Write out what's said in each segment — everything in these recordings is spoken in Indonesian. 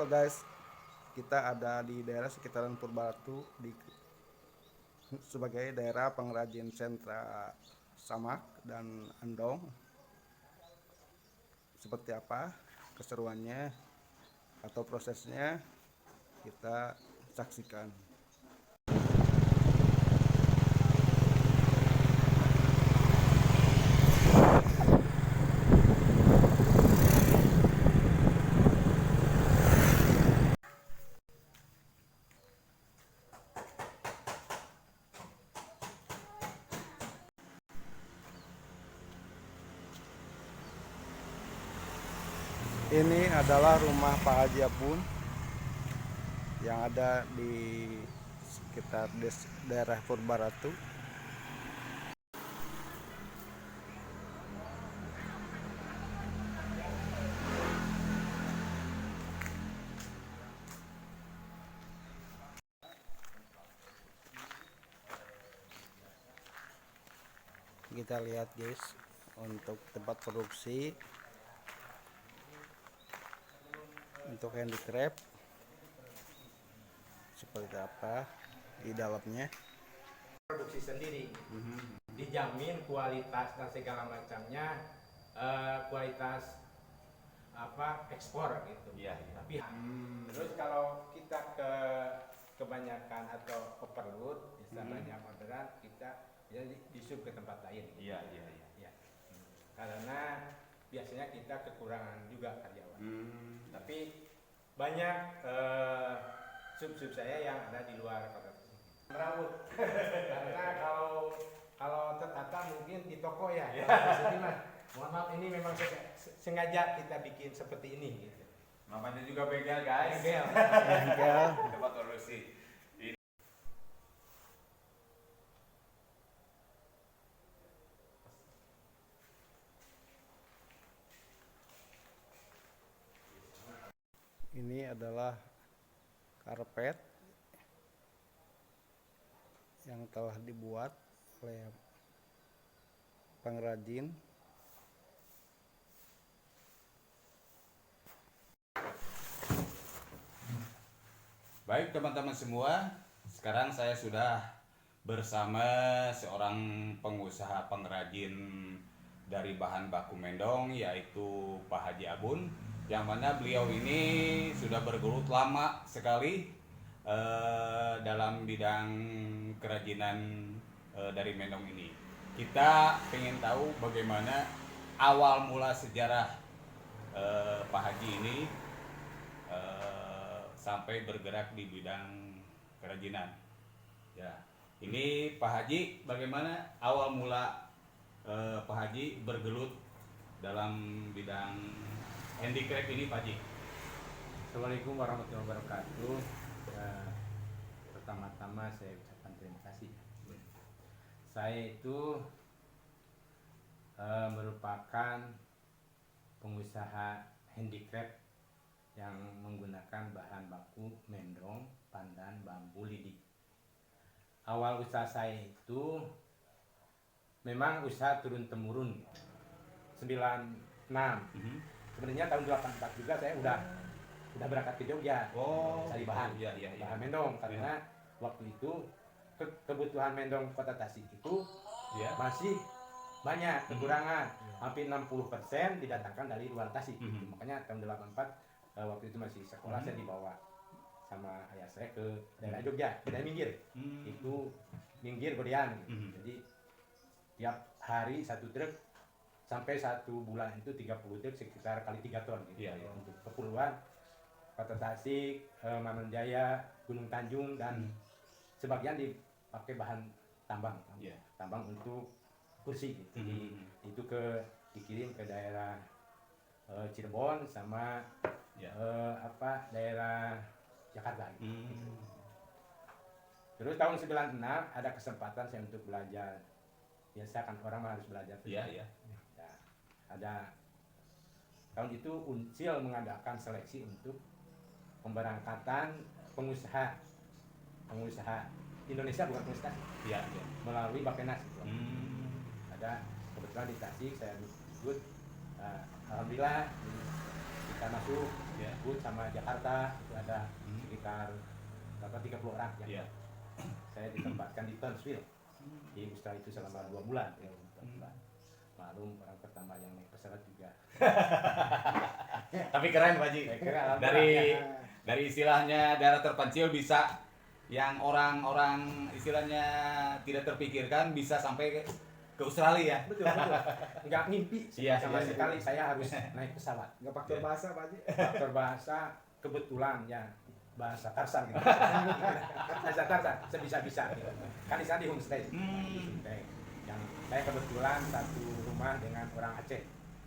guys, kita ada di daerah sekitaran Purbatu sebagai daerah pengrajin sentra samak dan andong. Seperti apa keseruannya atau prosesnya, kita saksikan. Ini adalah rumah Pak Haji Abun yang ada di sekitar daerah Purbaratu. Kita lihat guys, untuk tempat produksi untuk handicraft seperti apa di dalamnya. Produksi sendiri, dijamin kualitas dan segala macamnya, kualitas ekspor gitu. Iya. Tapi terus kalau kita kebanyakan atau overload, bisa banyak orderan, kita jadi disub ke tempat lain. Iya. Ya. Karena biasanya kita kekurangan juga karyawan. Tapi banyak sub-sub saya yang ada di luar kota merawat. Karena kalau tertata mungkin di toko ya. Di sini mah, mohon maaf, ini memang sengaja kita bikin seperti ini gitu. Namanya juga bengkel guys. Bengkel. Tempat produksi. Ini adalah karpet yang telah dibuat oleh pengrajin. Baik teman-teman semua, sekarang saya sudah bersama seorang pengusaha pengrajin dari bahan baku mendong, yaitu Pak Haji Abun, yang mana beliau ini sudah bergelut lama sekali dalam bidang kerajinan dari mendong ini. Kita ingin tahu bagaimana awal mula sejarah Pak Haji ini sampai bergerak di bidang kerajinan. Ya, ini Pak Haji, bagaimana awal mula Pak Haji bergelut dalam bidang handicraft ini, Pak Haji? Assalamualaikum warahmatullahi wabarakatuh. Pertama-tama saya ucapkan terima kasih. Saya itu merupakan pengusaha handicraft yang menggunakan bahan baku mendong, pandan, bambu, lidik. Awal usaha saya itu memang usaha turun-temurun. 96. Sebenarnya tahun 84 juga saya udah berangkat ke Jogja cari bahan. Bahan mendong, karena waktu itu kebutuhan mendong Kota Tasik itu masih banyak kekurangan. Hampir 60% didatangkan dari luar Tasik. Makanya tahun 84 waktu itu masih sekolah, saya dibawa sama ayah saya ke daerah Jogja, daerah Minggir. Itu Minggir Berian. Jadi tiap hari satu truk, sampai satu bulan itu 30 truk, sekitar kali 3 ton gitu. Untuk keperluan Kota Tasik, Manunjaya, Gunung Tanjung, dan sebagian dipakai bahan tambang. Tambang untuk kursi gitu. Itu dikirim ke daerah Cirebon sama daerah Jakarta gitu. Terus tahun 96 ada kesempatan saya untuk belajar. Biasa kan orang harus belajar. Ada tahun itu Uncil mengadakan seleksi untuk pemberangkatan pengusaha Indonesia, bukan pengusaha, melalui Bapenas gitu. Ada kebetulan di Tasik, saya ikut. Alhamdulillah kita masuk Ya. Ubud sama Jakarta itu ada sekitar berapa 30 orang yang Ya. Hmm. saya ditempatkan di Townsville di Australia itu selama 2 bulan ya, 2 bulan. Malum orang pertama yang naik pesawat juga. Tapi keren Pak Haji. Saya kira Dari istilahnya daerah terpencil bisa yang orang-orang istilahnya tidak terpikirkan bisa sampai ke Australia ya. betul. Nggak ngimpi Iya, sama iya. sekali saya harus naik pesawat. Nggak faktor Ya. bahasa Pak Haji. Faktor bahasa kebetulan ya bahasa Tarsan gitu. Bahasa Tarsan sebisa-bisa gitu. Kan di sana di homestay. Homestay. Yang saya kebetulan satu rumah dengan orang Aceh.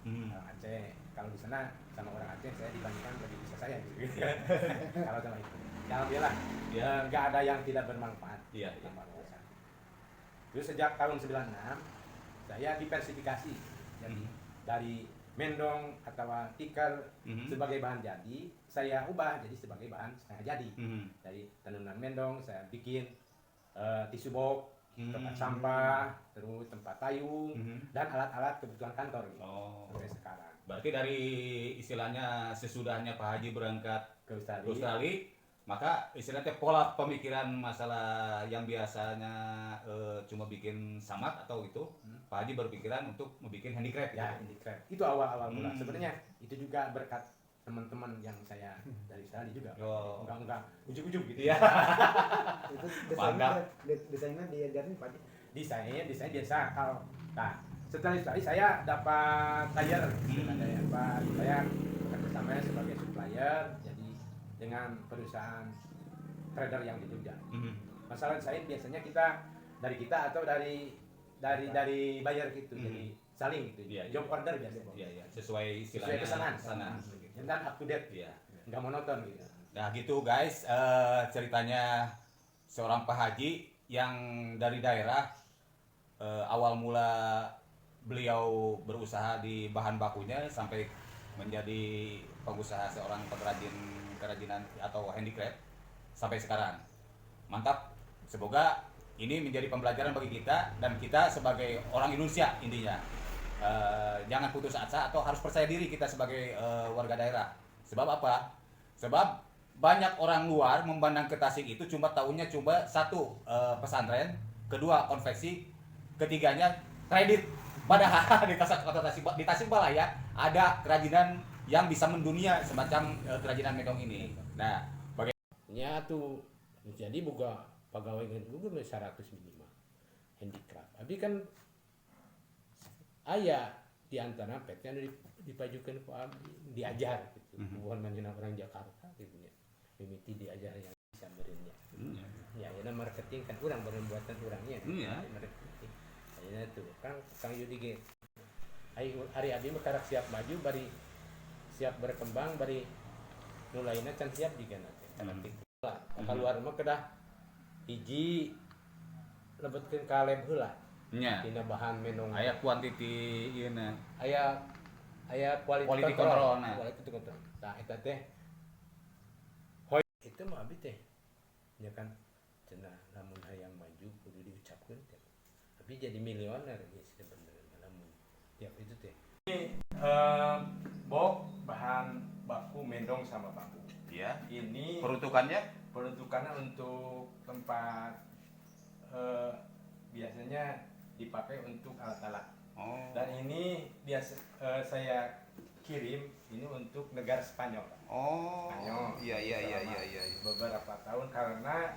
Orang Aceh. Kalau di sana sama orang Aceh saya dibandingkan lebih bisa saya gitu. Kalau sama itu. Ya alhamdulillah. Ya nggak ada yang tidak bermanfaat. Iya, iya. Sama bahasa. Terus sejak tahun 96 saya diversifikasi. Jadi dari mendong atau tikar sebagai bahan jadi, saya ubah jadi sebagai bahan setengah jadi. Dari tenunan mendong saya bikin tisu box, tempat sampah, terus tempat tayung dan alat-alat kebutuhan kantor gitu. Sampai sekarang Berarti dari istilahnya sesudahnya Pak Haji berangkat ke ke Australia. Australia, maka istilahnya pola pemikiran masalah yang biasanya cuma bikin samat atau itu, Pak Haji berpikiran untuk membuat handicraft. Ya, ini keren. Itu awal-awal mula. Hmm. Sebenarnya itu juga berkat teman-teman yang saya dari Australia juga. Oh. Enggak ujug-ujug gitu. Iya. Itu Bangga. desainnya diajarin Pak Haji. Desain biasa kalau nah setelah Australia saya dapat tayar saya kerjasamanya sebagai supplier jadi dengan perusahaan trader yang di Jogja. Masalah saya biasanya kita atau dari buyer gitu jadi saling gitu. Iya, Job order biasanya. Iya, iya. Sesuai istilahnya Sesuai pesanan. pesanan. Dan up to date. Iya. Enggak monoton gitu. Nah gitu guys, ceritanya seorang Pak Haji yang dari daerah awal mula beliau berusaha di bahan bakunya sampai menjadi pengusaha seorang pengrajin kerajinan atau handicraft sampai sekarang. Mantap. Semoga ini menjadi pembelajaran bagi kita dan kita sebagai orang Indonesia intinya. Jangan putus asa atau harus percaya diri kita sebagai warga daerah. Sebab apa? Sebab banyak orang luar memandang ke Tasik itu cuma tahunya coba satu pesantren, kedua konveksi, ketiganya kredit. Padahal di Tasikmalaya ada kerajinan yang bisa mendunia semacam kerajinan mendong ini. Nah, Ya tuh jadi buka pegawai juga 100 minimal handicraft. Tapi kan ayah di antara petnya dipajukan ke abdi diajar gitu. Bukan menjadi orang Jakarta gitu ya. Mimiti diajar yang bisa berinya. Ya, ya marketing kan orang baru buatan orangnya. Marketing. Ayeuna tuh Kang Yudi ge. Ari abdi mah karak siap maju bari siap berkembang bari nu lainna can siap digana teh. Kana lah keluar mah kedah hiji lebetkeun ka lab heula. nya Dina bahan menong. aya quantity ieu na. Aya quality control nah. Quality control. Nah eta teh hoy itu mah abdi teh nya kan cenah lamun hayang maju kudu diucapkeun teh. Tapi jadi milioner ya sebenarnya lamun tiap itu teh. Ini bok bahan baku mendong sama bambu. Ya. Ini Peruntukannya untuk tempat biasanya dipakai untuk alat-alat. oh. Dan ini biasa saya kirim ini untuk negara Spanyol. Oh. Spanyol. Iya. Beberapa tahun karena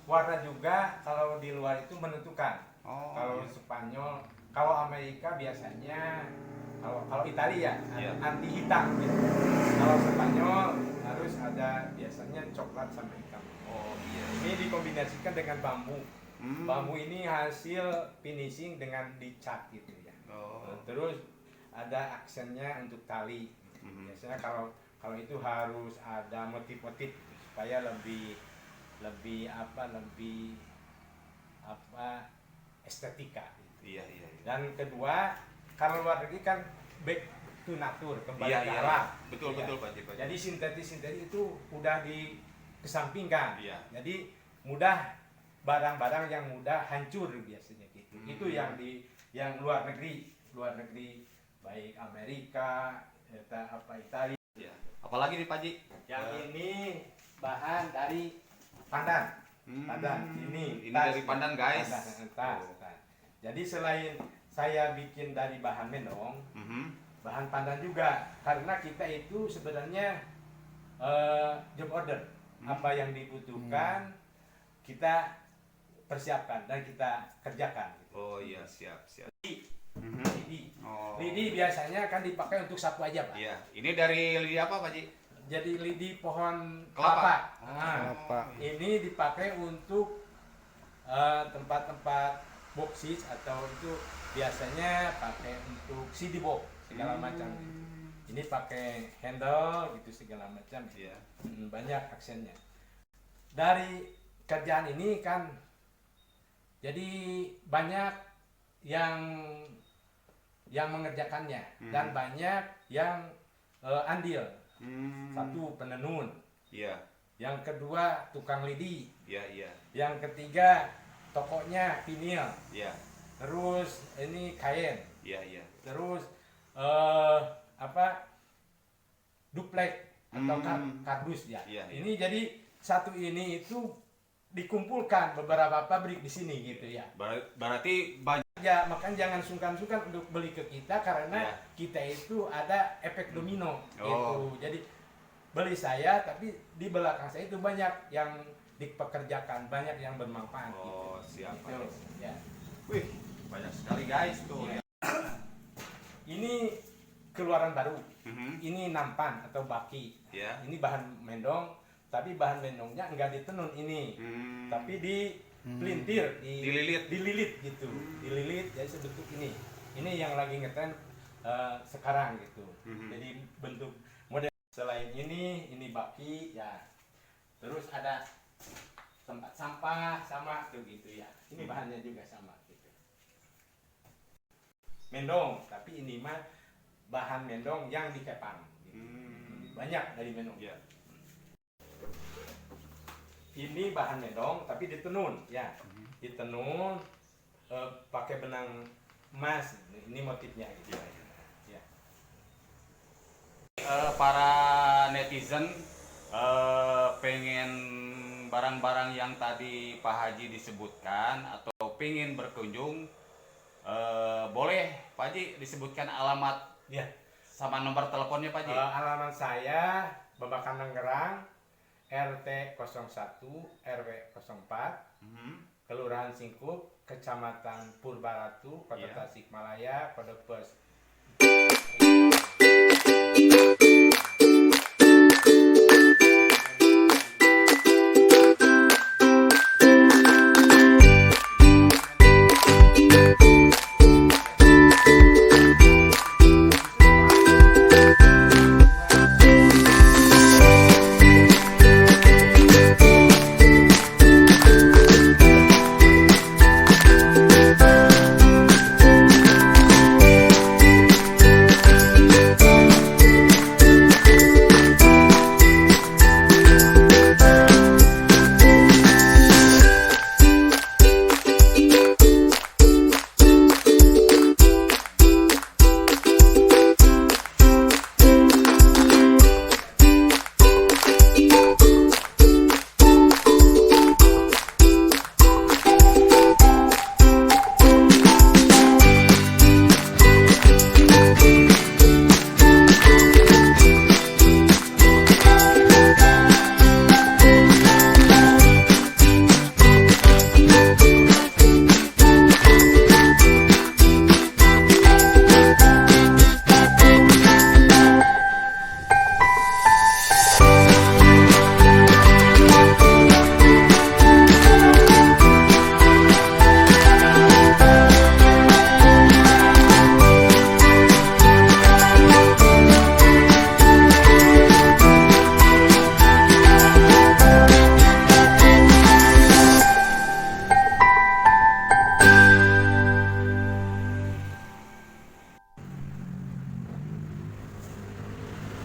warna juga kalau di luar itu menentukan. Oh. Kalau Spanyol, kalau Amerika biasanya kalau Italia Iya. anti hitam gitu. Kalau Spanyol harus ada biasanya coklat sama hitam. Oh iya. Ini dikombinasikan dengan bambu. Bambu ini hasil finishing dengan dicat gitu ya. Oh. Terus ada aksennya untuk tali. Biasanya kalau itu harus ada motif-motif supaya lebih estetika. Gitu. Iya. Dan kedua, kalau luar negeri kan back to nature, kembali ke Iya. alam. Betul Iya. Pak Haji. Jadi sintetis itu udah dikesampingkan. Iya. Jadi mudah barang-barang yang mudah hancur biasanya gitu. Itu yang luar negeri baik Amerika, Italia. Iya. Apalagi nih Pak Haji? Yang ini bahan dari pandan. Pandan ini dari pandan guys. Tas. Jadi selain saya bikin dari bahan mendong, bahan pandan juga, karena kita itu sebenarnya job order, apa yang dibutuhkan kita persiapkan dan kita kerjakan. Oh iya, siap. Lidi. Oh. Lidi biasanya kan dipakai untuk sapu aja, Pak. Iya, ini dari lidi apa Pak Haji? Jadi lidi pohon Kelapa. kelapa. Nah, Kelapa. ini dipakai untuk tempat-tempat boksis atau itu biasanya pakai untuk CD box segala macam. Ini pakai handle gitu segala macam. Iya. Banyak aksennya. Dari kerjaan ini kan jadi banyak yang mengerjakannya dan banyak yang andil. Satu penenun, Iya. yang kedua tukang lidi, Iya. yang ketiga tokonya vinil, Iya. terus ini kain, Iya. terus duplek atau kardus ya. Iya. Ini jadi satu ini itu dikumpulkan beberapa pabrik di sini gitu ya. Berarti banyak. Ya, makanya jangan sungkan-sungkan untuk beli ke kita karena Iya. kita itu ada efek domino gitu. Oh. Jadi beli saya tapi di belakang saya itu banyak yang dipekerjakan, banyak yang bermanfaat Oh, gitu. siap. Gitu, ya. Wih, banyak sekali guys tuh. Iya. Ini keluaran baru. Mhm. Ini nampan atau baki. Ya. Ini bahan mendong, tapi bahan mendongnya enggak ditenun ini. Tapi dipelintir, dililit gitu. Dililit jadi sebentuk ini. Ini yang lagi ngetren sekarang gitu. Jadi bentuk model selain ini baki ya. Terus ada tempat sampah sama tuh gitu ya. Ini bahannya juga sama gitu. Mendong, tapi ini mah bahan mendong yang dikepang gitu. Banyak dari mendong. Ya. Ini bahan mendong tapi ditenun ya. Ditenun pakai benang emas. Ini motifnya gitu. Ya. Para netizen pengen barang-barang yang tadi Pak Haji disebutkan atau pengen berkunjung, boleh Pak Haji disebutkan alamat Ya. sama nomor teleponnya Pak Haji? Alamat saya Babakan Nenggerang, RT 01 RW 04, Kelurahan Singkup, Kecamatan Purbaratu, Kota Iya. Tasikmalaya, kode pos.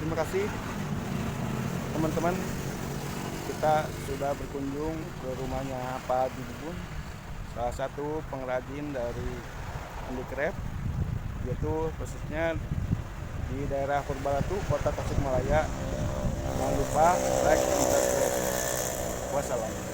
Terima kasih teman-teman, kita sudah berkunjung ke rumahnya Pak Haji Bubun, salah satu pengrajin dari handicraft, yaitu persisnya di daerah Purbaratu, Kota Tasikmalaya. Jangan lupa like dan subscribe. Wassalam.